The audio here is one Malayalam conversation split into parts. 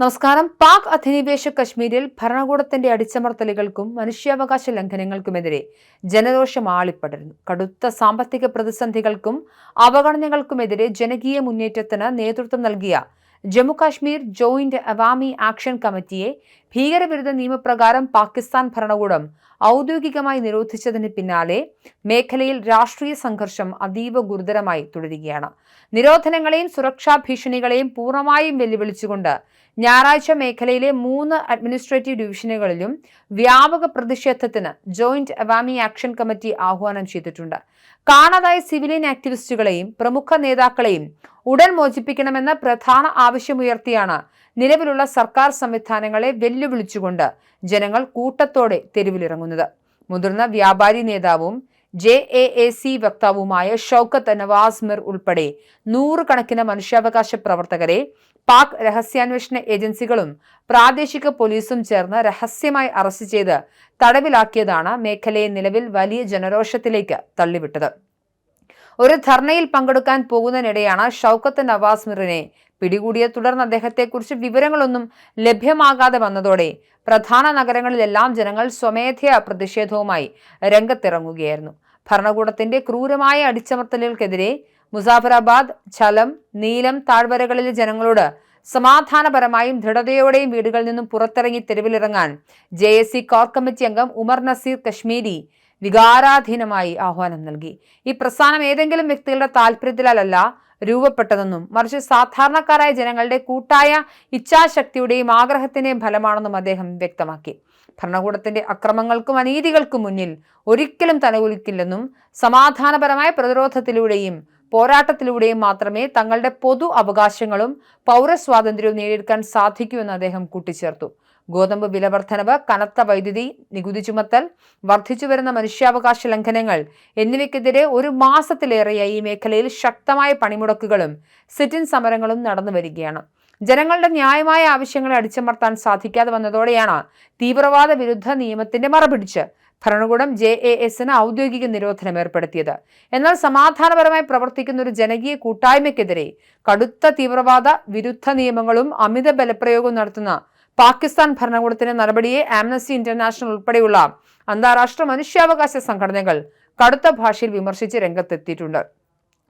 നമസ്കാരം. പാക് അധിനിവേശ കശ്മീരിൽ ഭരണകൂടത്തിന്റെ അടിച്ചമർത്തലുകൾക്കും മനുഷ്യാവകാശ ലംഘനങ്ങൾക്കുമെതിരെ ജനരോഷം ആളിപ്പടരുന്നു. കടുത്ത സാമ്പത്തിക പ്രതിസന്ധികൾക്കും അവഗണനകൾക്കുമെതിരെ ജനകീയ മുന്നേറ്റത്തിന് നേതൃത്വം നൽകിയ ജമ്മുകാശ്മീർ ജോയിന്റ് അവാമി ആക്ഷൻ കമ്മിറ്റിയെ ഭീകരവിരുദ്ധ നിയമപ്രകാരം പാകിസ്ഥാൻ ഭരണകൂടം ഔദ്യോഗികമായി നിരോധിച്ചതിന് പിന്നാലെ മേഖലയിൽ രാഷ്ട്രീയ സംഘർഷം അതീവ ഗുരുതരമായി തുടരുകയാണ്. നിരോധനങ്ങളെയും സുരക്ഷാ ഭീഷണികളെയും പൂർണ്ണമായും വെല്ലുവിളിച്ചുകൊണ്ട് ഞായറാഴ്ച മേഖലയിലെ 3 അഡ്മിനിസ്ട്രേറ്റീവ് ഡിവിഷനുകളിലും വ്യാപക പ്രതിഷേധത്തിന് ജോയിന്റ് അവാമി ആക്ഷൻ കമ്മിറ്റി ആഹ്വാനം ചെയ്തിട്ടുണ്ട്. കാണാതായ സിവിലിയൻ ആക്ടിവിസ്റ്റുകളെയും പ്രമുഖ നേതാക്കളെയും ഉടൻ മോചിപ്പിക്കണമെന്ന പ്രധാന ആവശ്യമുയർത്തിയാണ് നിലവിലുള്ള സർക്കാർ സംവിധാനങ്ങളെ വെല്ലുവിളിച്ചുകൊണ്ട് ജനങ്ങൾ കൂട്ടത്തോടെ തെരുവിലിറങ്ങുന്നത്. മുതിർന്ന വ്യാപാരി നേതാവും JAAC വക്താവുമായ ഷൗക്കത്ത് നവാസ് മിർ ഉൾപ്പെടെ 100 കണക്കിന് മനുഷ്യാവകാശ പ്രവർത്തകരെ പാക് രഹസ്യാന്വേഷണ ഏജൻസികളും പ്രാദേശിക പോലീസും ചേർന്ന് രഹസ്യമായി അറസ്റ്റ് ചെയ്ത് തടവിലാക്കിയതാണ് മേഖലയെ നിലവിൽ വലിയ ജനരോഷത്തിലേക്ക് തള്ളിവിട്ടത്. ഒരു ധർണയിൽ പങ്കെടുക്കാൻ പോകുന്നതിനിടെയാണ് ഷൗക്കത്ത് നവാസ് മിറിനെ പിടികൂടിയത്. തുടർന്ന് അദ്ദേഹത്തെക്കുറിച്ച് വിവരങ്ങളൊന്നും ലഭ്യമാകാതെ വന്നതോടെ പ്രധാന നഗരങ്ങളിലെല്ലാം ജനങ്ങൾ സ്വമേധയാ പ്രതിഷേധവുമായി രംഗത്തിറങ്ങുകയായിരുന്നു. ഭരണകൂടത്തിന്റെ ക്രൂരമായ അടിച്ചമർത്തലുകൾക്കെതിരെ മുസാഫറാബാദ്, ഝലം, നീലം താഴ്വരകളിലെ ജനങ്ങളോട് സമാധാനപരമായും ദൃഢതയോടെയും വീടുകളിൽ നിന്നും പുറത്തിറങ്ങി തെരുവിലിറങ്ങാൻ JAC കോർ കമ്മിറ്റി അംഗം ഉമർ നസീർ കശ്മീരി വികാരാധീനമായി ആഹ്വാനം നൽകി. ഈ പ്രസ്ഥാനം ഏതെങ്കിലും വ്യക്തികളുടെ താല്പര്യത്തിലല്ല രൂപപ്പെട്ടതെന്നും മറിച്ച് സാധാരണക്കാരായ ജനങ്ങളുടെ കൂട്ടായ ഇച്ഛാശക്തിയുടെയും ആഗ്രഹത്തിന്റെയും ഫലമാണെന്നും അദ്ദേഹം വ്യക്തമാക്കി. ഭരണകൂടത്തിന്റെ അക്രമങ്ങൾക്കും അനീതികൾക്കും മുന്നിൽ ഒരിക്കലും തലകുലിക്കില്ലെന്നും സമാധാനപരമായ പ്രതിരോധത്തിലൂടെയും പോരാട്ടത്തിലൂടെയും മാത്രമേ തങ്ങളുടെ പൊതു അവകാശങ്ങളും പൗരസ്വാതന്ത്ര്യവും നേടിയെടുക്കാൻ സാധിക്കൂവെന്ന് അദ്ദേഹം കൂട്ടിച്ചേർത്തു. ഗോതമ്പ് വില വർധനവ്, കനത്ത വൈദ്യുതി നികുതി ചുമത്തൽ, വർദ്ധിച്ചുവരുന്ന മനുഷ്യാവകാശ ലംഘനങ്ങൾ എന്നിവയ്ക്കെതിരെ 1 മാസത്തിലേറെയായി ഈ മേഖലയിൽ ശക്തമായ പണിമുടക്കുകളും സിറ്റിൻ സമരങ്ങളും നടന്നു വരികയാണ്. ജനങ്ങളുടെ ന്യായമായ ആവശ്യങ്ങളെ അടിച്ചമർത്താൻ സാധിക്കാതെ വന്നതോടെയാണ് തീവ്രവാദ വിരുദ്ധ നിയമത്തിന്റെ മറപിടിച്ച് ഭരണകൂടം JASന് ഔദ്യോഗിക നിരോധനം ഏർപ്പെടുത്തിയത്. എന്നാൽ സമാധാനപരമായി പ്രവർത്തിക്കുന്ന ഒരു ജനകീയ കൂട്ടായ്മയ്ക്കെതിരെ കടുത്ത തീവ്രവാദ വിരുദ്ധ നിയമങ്ങളും അമിത ബലപ്രയോഗവും നടത്തുന്ന പാകിസ്ഥാൻ ഭരണകൂടത്തിന്റെ നടപടിയെ ആംനസ്റ്റി ഇന്റർനാഷണൽ ഉൾപ്പെടെയുള്ള അന്താരാഷ്ട്ര മനുഷ്യാവകാശ സംഘടനകൾ കടുത്ത ഭാഷയിൽ വിമർശിച്ച് രംഗത്തെത്തിയിട്ടുണ്ട്.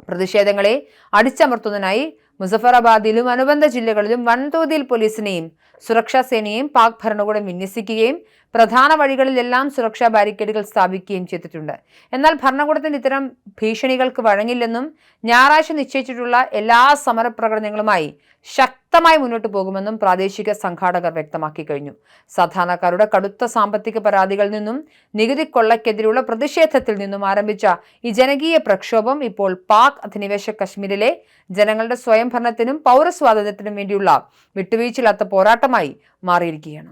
പ്രതിഷേധങ്ങളെ അടിച്ചമർത്തുന്നതിനായി മുസഫറാബാദിലും അനുബന്ധ ജില്ലകളിലും വൻതോതിൽ പോലീസിനെയും സുരക്ഷാ സേനയെയും പാക് ഭരണകൂടം വിന്യസിക്കുകയും പ്രധാന വഴികളിലെല്ലാം സുരക്ഷാ ബാരിക്കേഡുകൾ സ്ഥാപിക്കുകയും ചെയ്തിട്ടുണ്ട്. എന്നാൽ ഭരണകൂടത്തിന് ഇത്തരം ഭീഷണികൾക്ക് വഴങ്ങില്ലെന്നും ഞായറാഴ്ച നിശ്ചയിച്ചിട്ടുള്ള എല്ലാ സമരപ്രകടനങ്ങളുമായി ശക്തമായി മുന്നോട്ട് പോകുമെന്നും പ്രാദേശിക സംഘാടകർ വ്യക്തമാക്കി കഴിഞ്ഞു. സാധാരണക്കാരുടെ കടുത്ത സാമ്പത്തിക പരാതികളിൽ നിന്നും നികുതി കൊള്ളയ്ക്കെതിരെയുള്ള പ്രതിഷേധത്തിൽ നിന്നും ആരംഭിച്ച ഈ ജനകീയ പ്രക്ഷോഭം ഇപ്പോൾ പാക് അധിനിവേശ കശ്മീരിലെ ജനങ്ങളുടെ സ്വയംഭരണത്തിനും പൗരസ്വാതന്ത്ര്യത്തിനും വേണ്ടിയുള്ള വിട്ടുവീഴ്ചയില്ലാത്ത പോരാട്ടമായി മാറിയിരിക്കുകയാണ്.